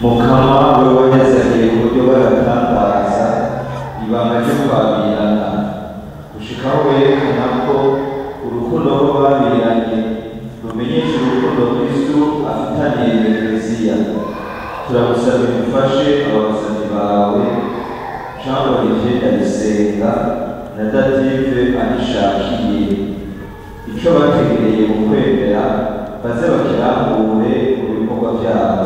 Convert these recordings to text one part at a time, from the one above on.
mukama wewe wagezagiye ku buryo baratangaza ibanga ryo kwabirana gushikaho werekana ko urukundo rw'ababiranye rumenyesha urukundo Kristo afitaniye Ekleziya. Turagusaba umufashe abasabyi bawe Jean Olivier Ndayisenga na Dative Anishakiye icyo bategereye mu kwemera baze bakirangure mu bikorwa byabo.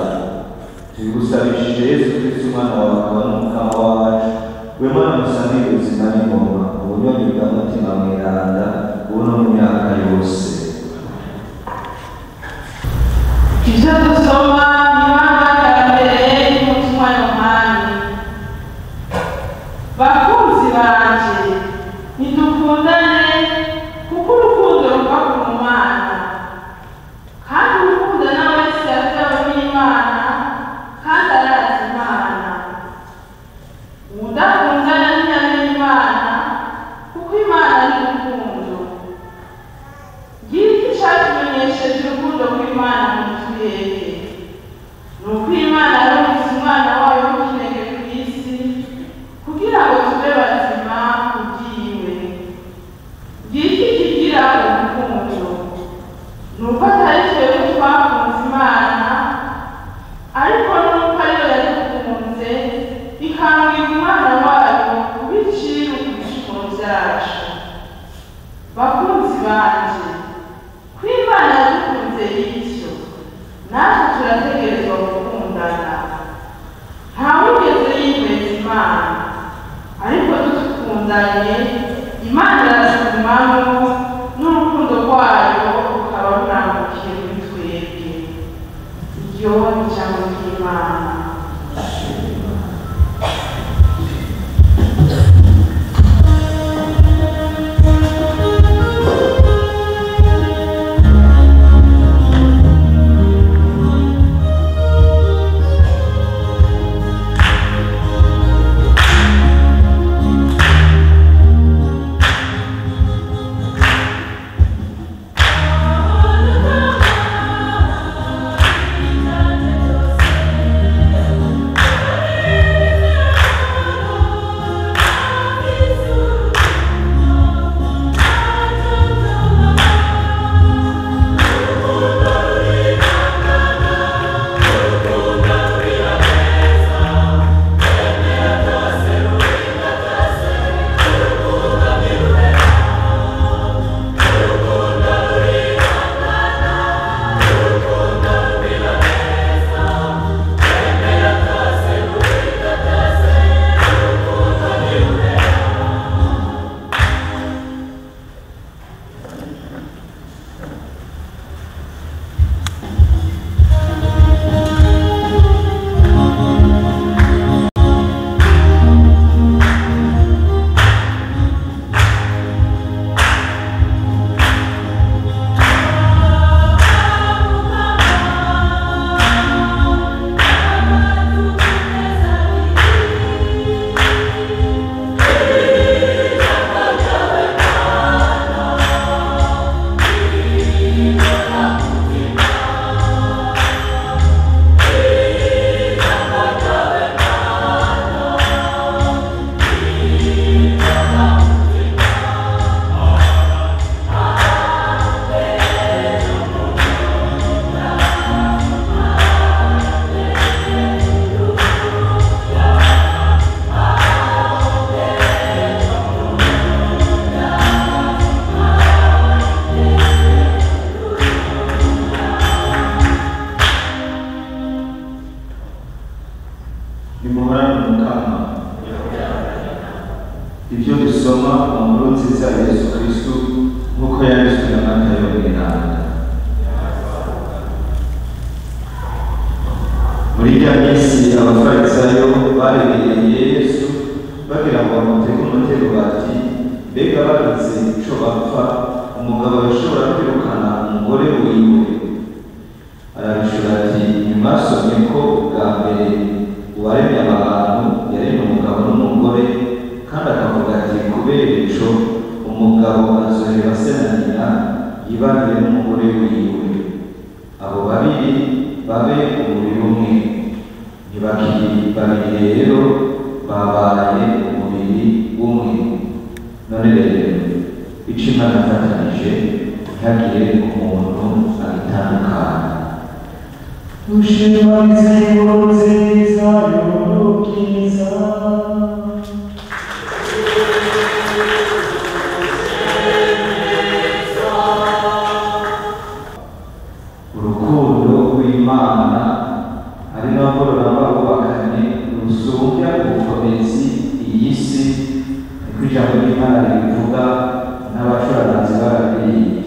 Tubigusabishije Yesu Kristo umwana wawe akaba n'umukama wacu, we Mana musanire ubuzima n'ingoma ubunyoni bwa mutima mweranda ubu no mu myaka yose. Ivyo dusoma ibanga rya mbere y'umutima Yohani. Bakunzi banje, nidukundane kuko urukundo ruva ku Mana, kandi ukundana wese yatewe n'Imana kandi arazi Imana. Udakundana ntiyamenye Imana kuko Imana ni urukundo. Ngiki catumenyesheje urukundo rw'Imana muri twebwe, nuko Imana yaronse umwana wayo w'ikinege kw'isi kugira ngo tube bazima kubwiwe. Ngiki kigira urukundo, nuko atari twebwe twakunze Imana, ariko nuko ariyo yadukunze ikambwira umwana wayo kubicira ibicumuro vyacu. Bakunzi banje, ko Imana yadukunze bityo, natwe turategerezwa gukundana. Ntawigeze yihweza Imana, ariko dukundanye Imana iratugumamo n'urukundo rwayo rukaba rurambukiye muri twebwe. Iryo ni ijambo ry'Imana. Ibyo dusoma mu nkuru nziza ya Yesu Kristo nk'uko yanditswe na Matayo mweranda. Muri rya minsi abafarisayo baregereye Yesu bagira ngo bamutege umutego bati, mbega bagize ico bapfa umugabo yashobora kwirukana umugore wiwe? Arabishura ati, ntimwasomye ko bwa mbere uwaremye abantu yaremye umugabo n'umugore, kandi akavuga ati, kubera ico umugabo azohera se na nyina yibanire n'umugore wiwe, abo babiri babe umubiri umwe. ntibakiri babiri rero babaye umubiri umwe. None rero ico Imana yafatanije ntihagire umuntu agitandukana. Ushimarize inkuru nziza y'urukiza urukundo rw'Imana ari narwo rurabubakanye rusumbya ubukomezi iyi si, niko ijambo ry'Imana ribivuga n'abacuranzi barabiriye.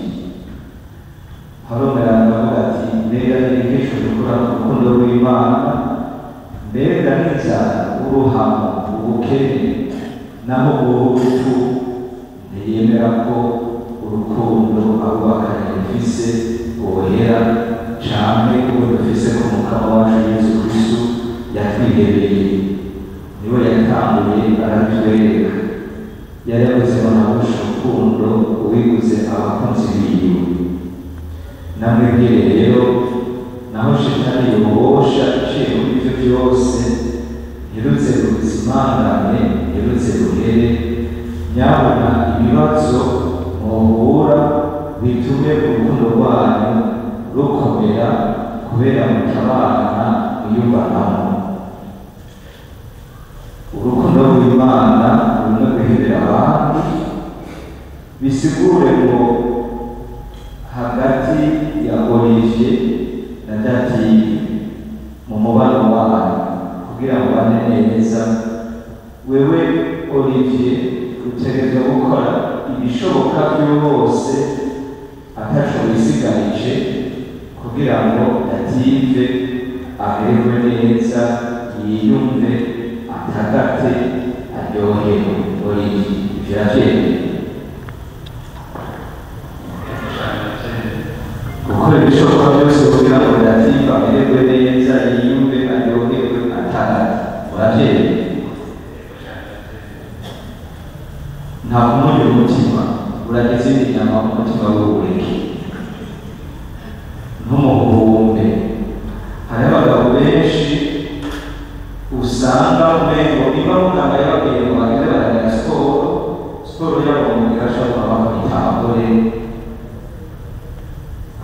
Haromera aravuga ati mbega n'ibikesho dukura mu rukundo rw'Imana, mbega n'inzara, uruhamo, ubukene naho urupfu, ntiyemera ko urukundo abubakanye rufise ubuhera canke ubu dufise ku mukama wacu Yesu Kristo yatwihereye. Niwe yatanguye aratwereka, yari yavuze ngo nahusha urukundo uwiguze abakunzi biwe. Namwe rero naho shitani yobosha iciye muri ivyo vyose, herutse ruzimangane, herutse ruhere, nyabona ibibazo muhura bitume urukundo rwanyu rukomera kubera mutabana mwiyumvanamo. Urukundo rw'Imana rumwe guhebera abandi, bisigure ngo hagati ya Olivier na Dative mu mubano wanyu kugira ngo bane neza. Wewe Olivier utegerezwa gukora ibishoboka byose ataco wisigarije kugira ngo Dative amererwe neza, yiyumve, atagate, aryohewe. Olivier ivyo yavyemeye gukora ibishoboka byose kugira ngo Dative amererwe neza, yiyumve, aryohewe, atagate. Uravyemeye? nta kumunyu umutima, uragize inyama umutima w'ubureke, ntumuhumbe. Hari abagabo benshi usanga umengo niba muganga yababwiye ngo bagende baragira siporo yabo mu irashobora bakabitambure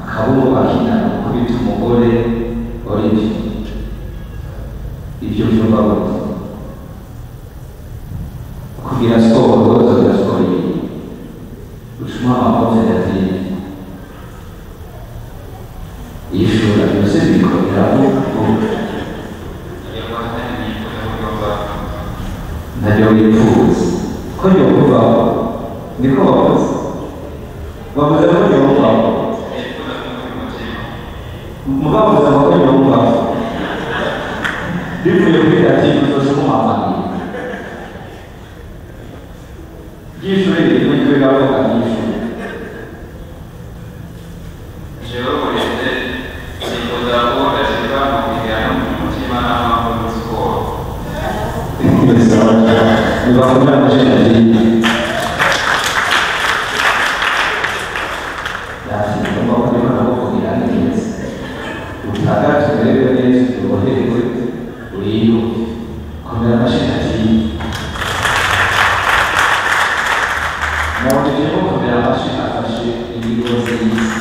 akabuno bakina kubita umugore. Olivier ivyo vyumva gute? Kugira siporo uzogira siporo iyi ucuma amakofe Dative yishura byose bikoreraho ntabyo wifuza ko yokuvaho. Niko bavuze, bavuze ko yokuvaho, mubavuze ko yokuvaho bivuye kuri Dative uzoje kumuhamanira ry'ishure rimwe ry'ibigabo ry'ishure. Jewe uretse nifuza ko udashirwa mu kugirana umutima n'amahoro muri siporo. Nibakunda amashini Dative yafite ngo ndiko nabo kugira neza, utagate umererwe neza, uryoherwe, uriyumve. Komera amashini Dative mawujejemo komera amashini afashe imigozi y'isi.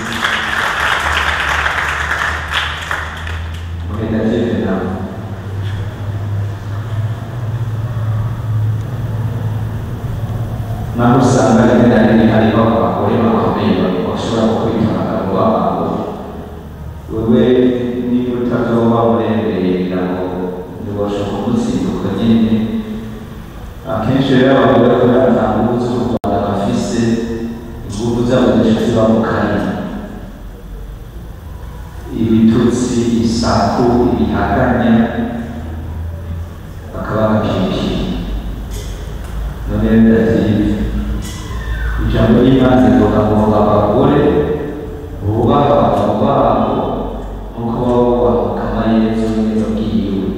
Dative nawe naho usanga rimwe na rimwe hariho abagore bakomeye bashobora kwitwara abagabo babo. Wewe niba utazoba urembereye kugira ngo ntibashobora kumutsinduka nyine. Akenshi rero abagore baratanga ubuzi ku Rwanda bafise ingufu zabo zica ziba mu kanya, ibitutsi, isaku, ibihaganya, bakaba bakikira. None Dative ijambo ry'Imana rivuga ngo abagore bubaha abagabo babo nk'uko baba bubaha Mukama Yesu neza bwiwe.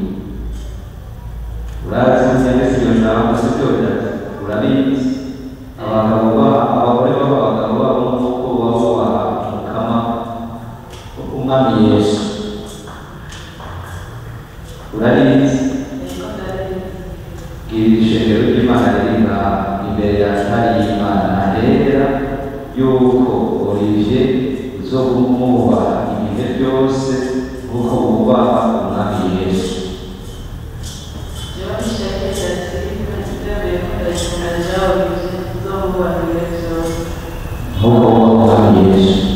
Urazi nyagese iyo jambo sibyo urabizi? Abagore baba abagabo babo nk'uko baba bubaha Mukama Umwami Yesu. urarizi iri shengero ry'Imana riri imbere ya hari Imana hera yuko Olivier uzogumuba ibihe byose kuko wubaha umwami Yesu. Nk'uko wubaha umwami Yesu.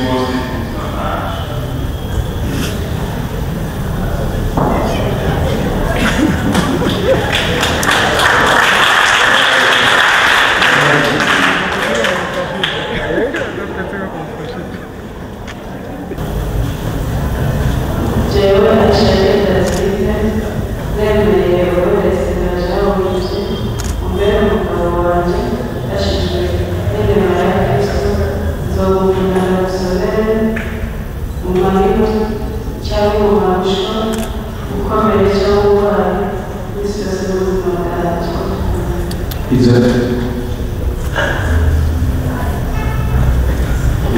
wose ubuzima bwacu. Jewe nashaje David nemeye wese najaho wije umbere umugabo wanje yashijwe n'inema ya Kristo nzogumana n'ubusobere mu mahirwe cyangwa mu marusho ukomeye cyangwa uburwayi n'isi yose y'ubuzima bwacu.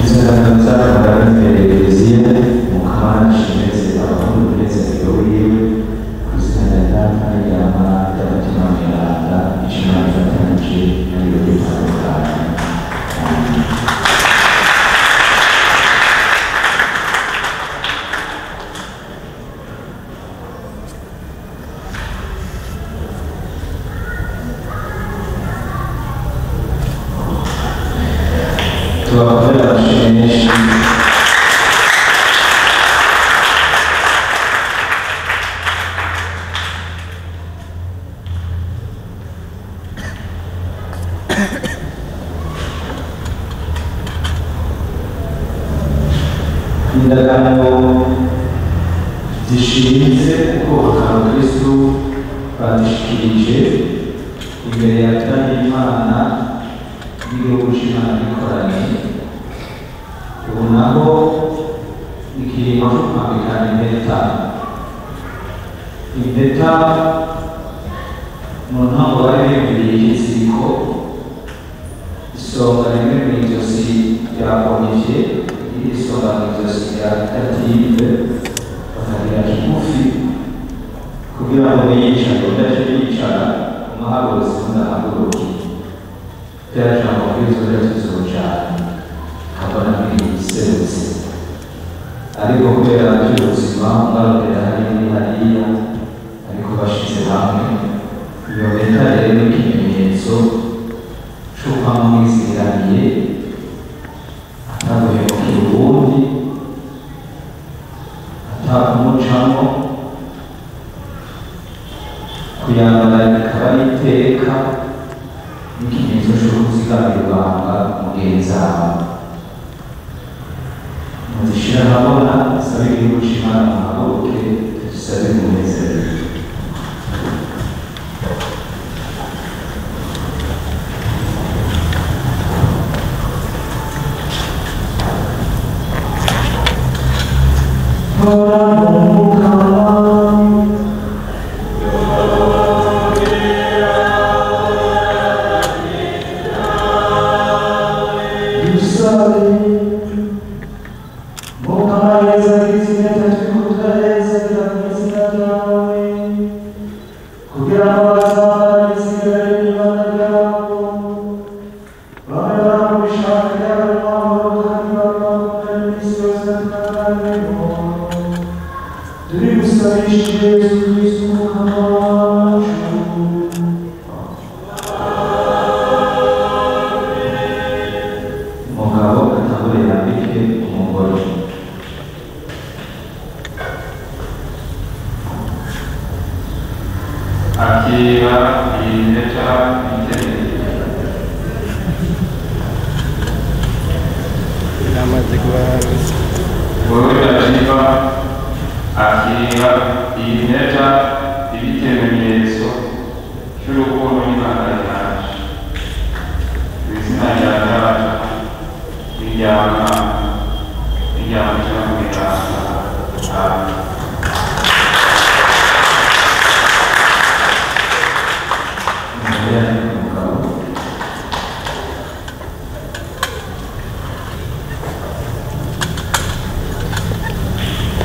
Izarangazara imbere y'Eklezia Mukamana Shimeze abakuru ndetse wiwe kuzina data y'ama y'abatima mweranda icuma ifatanije n'ibirori bitandukanye. Tuwakorera abashimisha indagano zishinze kubaka Kristo badishikirije imbere ya Imana n'igihugu cy'Imana gikoranye. Ubu naho ikiringo cyo kwambikana impeta mu ntango bari bembereye ikiziriko isonga rimwe mu ijosi ryakomeje iri songa mu ijosi rya Dative bakagira kigufi kugira ngo yicara udaje yicara umuhaguruzi udahaguruke byarajambo kwizo retuzo cyane kabona biserutse ariko kubera by'ubuzima ngarurira hariya ariko bashize hamwe iyo leta rero n'ikimenyetso c'uko amwiziraniye ataguhemukira ubundi atakumucamo kuyambara bikaba ari iteka n'ikimenyetso cyo kuzigamira ibanga mugenzi wawe muzishira habona sabe igihugu c'Imana muhaguruke tugisabe munezero.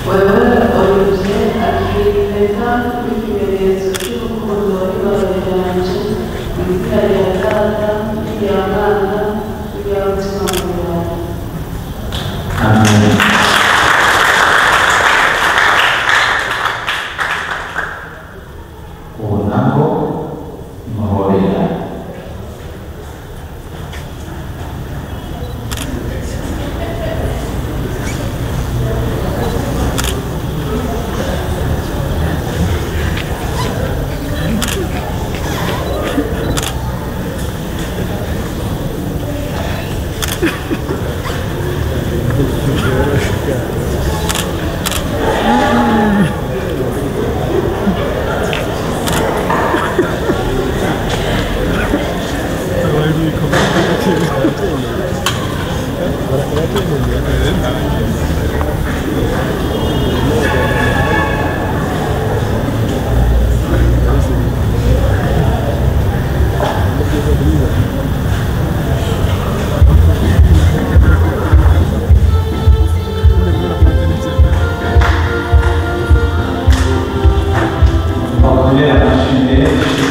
Wewe ulize akileta ikimenyetso bakomeye amashyi menshi.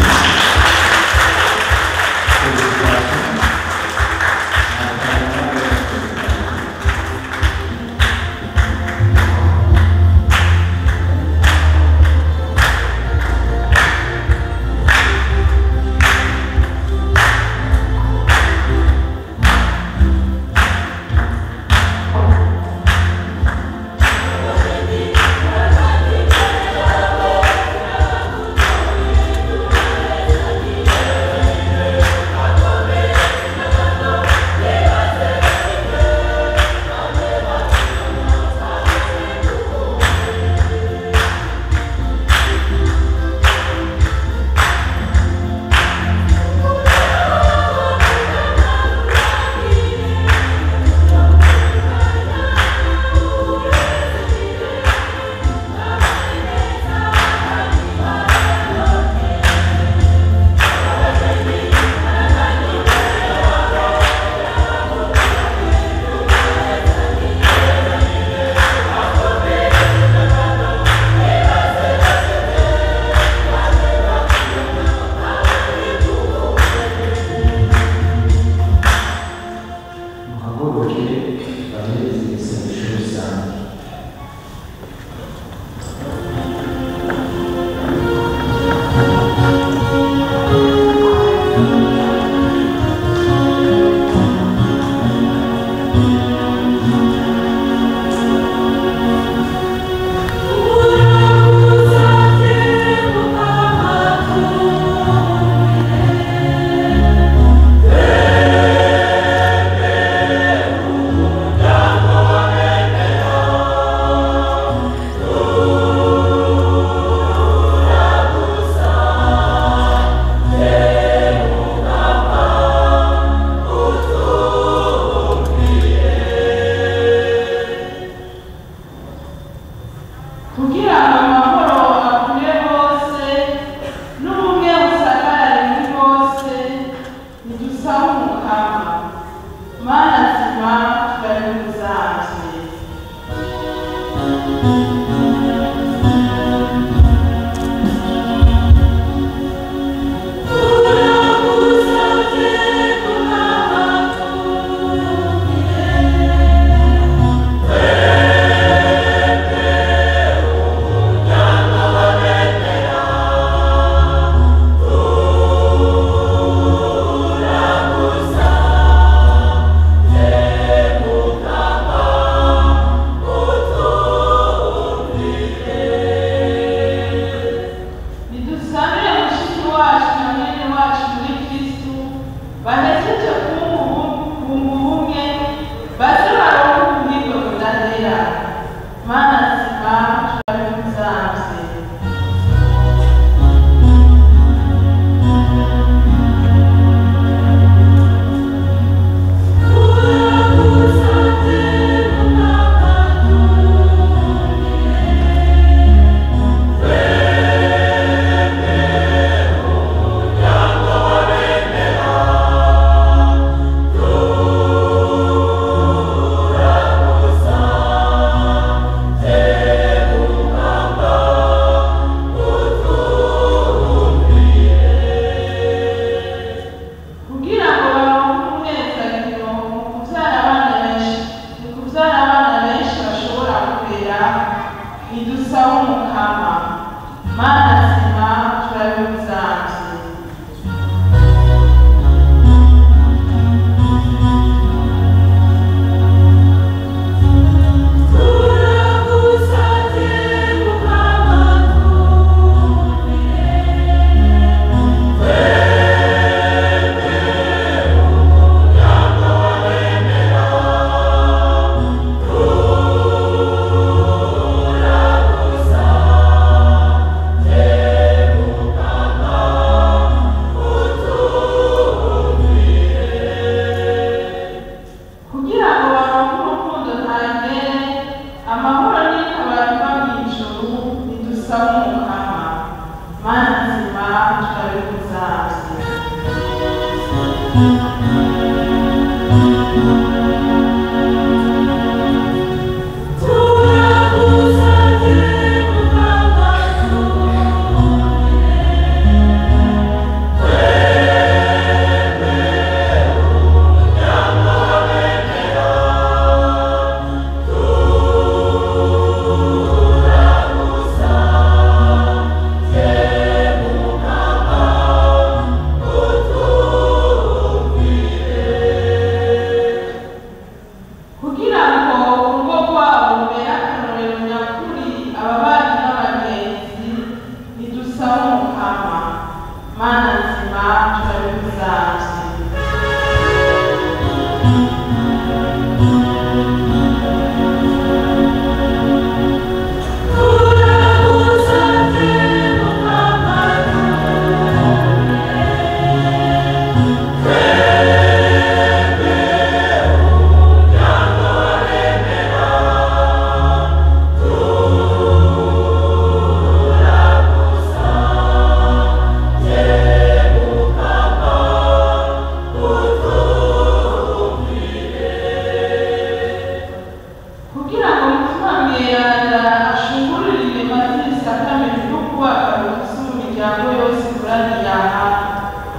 yose ikoraniye aha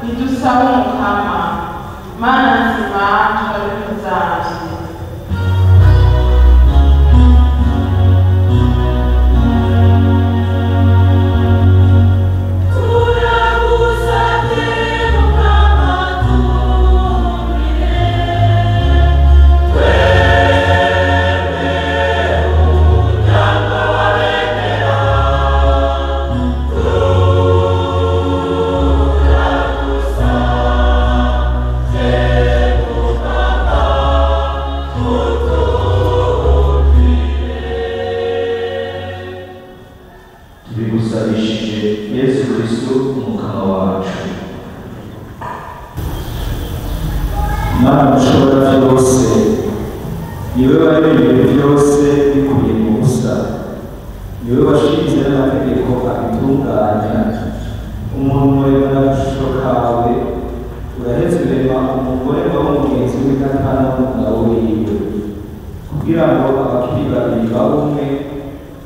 ntidusabe umukama mana nzima turabikuzamye. Mana ushobora byose, niwe waremye byose bikuye mu busa, niwe washinze n'amategeko abitunganya, umuntu murema n'agashusho kawe, uraheze urema umugore wawe mugenzi we n'akana n'umugabo wiwe, kugira ngo abakiri babiri babe umwe,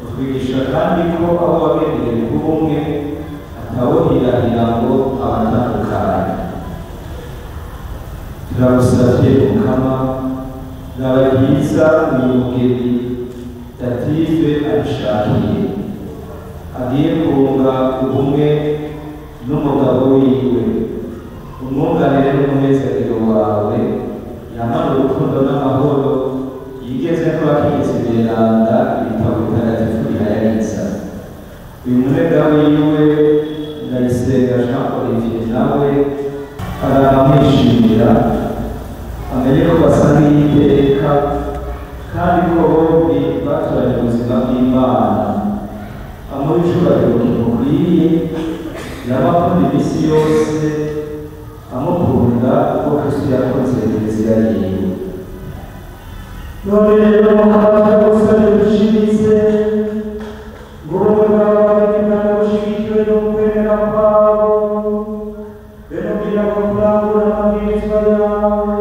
utwigisha kandi ko abo wagendeye kuba umwe, atawuhirahira ngo abatandukanye. Turagusavye Mukama, nawe byiza mw'umugeni Dative abishakiye, agiye kunga ubumwe n'umugabo wiwe, umwunganire n'umunezero wawe, yamara urukundo n'amahoro, yigeze n'abakizi beranda ibitabo bitagatifu bihayagiza. Uyu munega wiwe Ndayisenga Jean Olivier nawe aramwishimira, amenye ko basa n'iteka kandi ko bombi batoranye ubuzima bw'Imana, amuha icubahiro kimukwiye, yabakunda iminsi yose, amukunda uko Kristo yakunze Kiliziya yiwe. None rero Mukama turagusabye dushimize ngo ubumwe bwawe n'Imana bushigikiwe n'ukwemera kwabo, bene kugira ngo kurangura amabwirizwa yawe,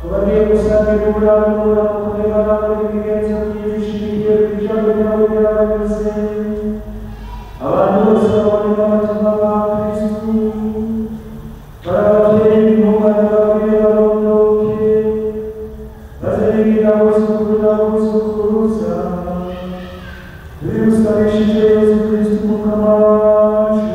ubagiye gusabirura n'ura mu kurebana n'imigenzo myiza ishingiye ku ijambo ryawe ryagutse, abantu bose babone amatama ba Kristo, barababyeyi b'intungane babwire barondoke, maze bigira abuzukuru n'abuzukuruza, tubigusabishije Yesu Kristo Umukama wacu.